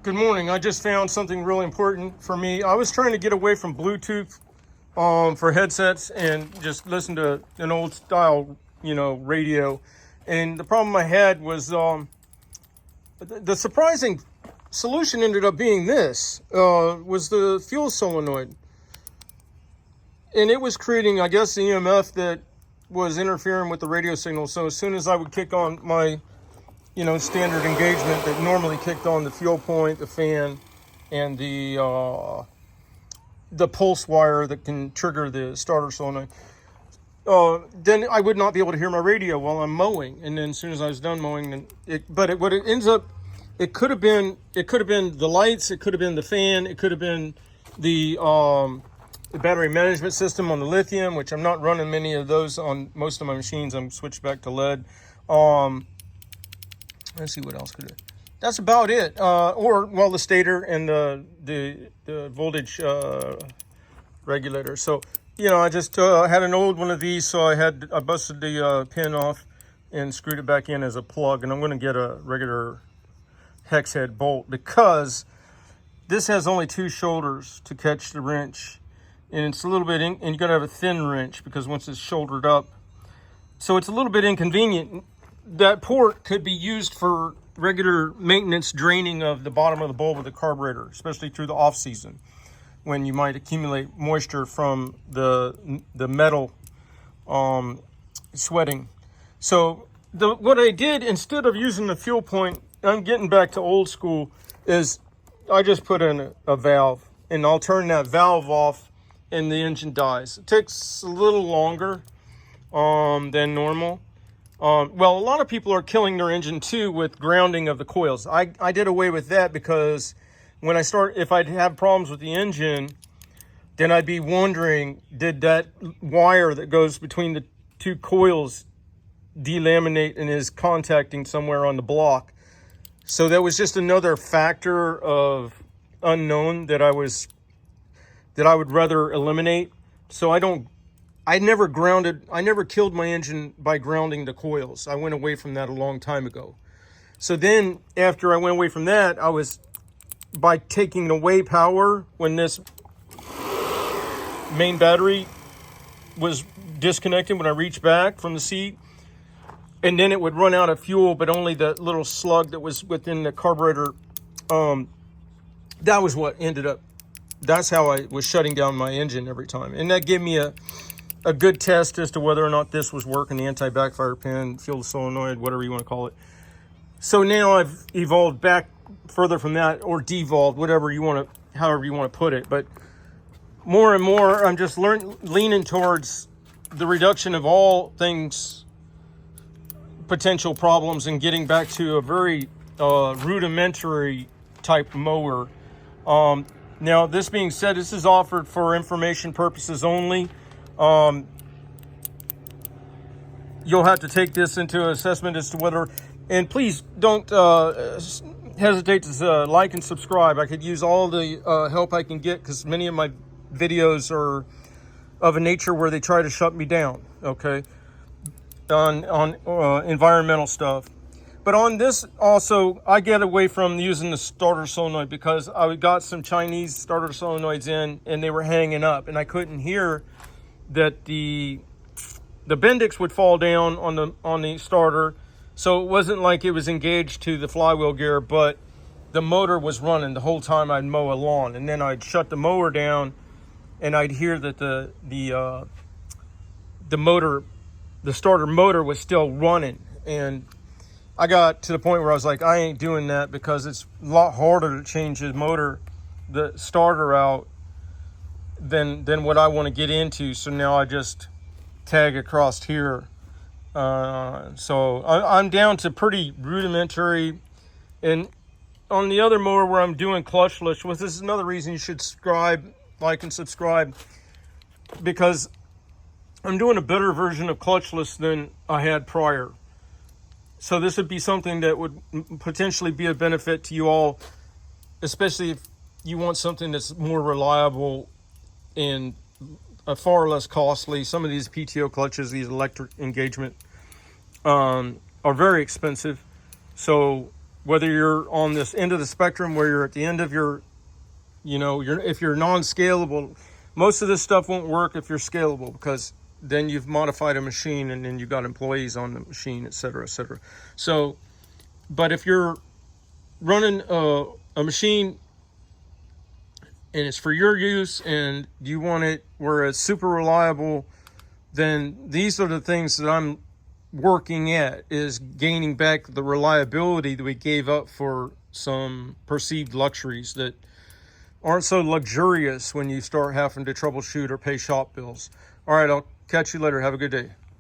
Good morning. I just found something really important for me. I was trying to get away from Bluetooth for headsets and just listen to an old style, radio. And the problem I had was the surprising solution ended up being this, was the fuel solenoid. And it was creating, I guess, the EMF that was interfering with the radio signal. So as soon as I would kick on my standard engagement that normally kicked on the fuel point, the fan, and the pulse wire that can trigger the starter solenoid, then I would not be able to hear my radio while I'm mowing. And then as soon as I was done mowing, what it ends up, it could have been the lights, it could have been the fan, it could have been the battery management system on the lithium, which I'm not running many of those on most of my machines. I'm switched back to lead. Let's see what else could it. That's about it. The stator and the voltage regulator. So I just had an old one of these, so I busted the pin off and screwed it back in as a plug. And I'm going to get a regular hex head bolt because this has only 2 shoulders to catch the wrench, and it's a little bit and you got to have a thin wrench because once it's shouldered up, so it's a little bit inconvenient. That port could be used for regular maintenance draining of the bottom of the bulb of the carburetor, especially through the off season when you might accumulate moisture from the metal sweating. So what I did, instead of using the fuel point, I'm getting back to old school, is I just put in a valve, and I'll turn that valve off and the engine dies. It takes a little longer than normal. A lot of people are killing their engine too with grounding of the coils. I did away with that because if I'd have problems with the engine, then I'd be wondering, did that wire that goes between the 2 coils delaminate and is contacting somewhere on the block? So that was just another factor of unknown that I would rather eliminate. So I never killed my engine by grounding the coils. I went away from that a long time ago. So then after I went away from that, by taking away power when this main battery was disconnected, when I reached back from the seat, and then it would run out of fuel, but only the little slug that was within the carburetor, that was what that's how I was shutting down my engine every time. And that gave me a good test as to whether or not this was working, the anti-backfire pin, fuel solenoid, whatever you want to call it. So now I've evolved back further from that, or devolved, however you want to put it. But more and more, I'm just leaning towards the reduction of all things, potential problems, and getting back to a very rudimentary type mower. Now, this being said, this is offered for information purposes only. You'll have to take this into assessment as to whether, and please don't hesitate to like and subscribe. I could use all the help I can get because many of my videos are of a nature where they try to shut me down, okay, on environmental stuff. But on this also, I get away from using the starter solenoid because I got some Chinese starter solenoids in and they were hanging up, and I couldn't hear that the Bendix would fall down on the starter. So it wasn't like it was engaged to the flywheel gear, but the motor was running the whole time I'd mow a lawn. And then I'd shut the mower down and I'd hear that the starter motor was still running. And I got to the point where I was like, I ain't doing that because it's a lot harder to change the starter out than what I want to get into. So now I just tag across here. So I'm down to pretty rudimentary. And on the other mower where I'm doing clutchless, this is another reason you should like and subscribe, because I'm doing a better version of clutchless than I had prior. So this would be something that would potentially be a benefit to you all, especially if you want something that's more reliable and far less costly. Some of these PTO clutches, these electric engagement, are very expensive. So whether you're on this end of the spectrum where you're at the end of your, if you're non-scalable, most of this stuff won't work if you're scalable, because then you've modified a machine and then you've got employees on the machine, et cetera, et cetera. So, but if you're running a machine and it's for your use and you want it where it's super reliable, then these are the things that I'm working at, is gaining back the reliability that we gave up for some perceived luxuries that aren't so luxurious when you start having to troubleshoot or pay shop bills. All right, I'll catch you later. Have a good day.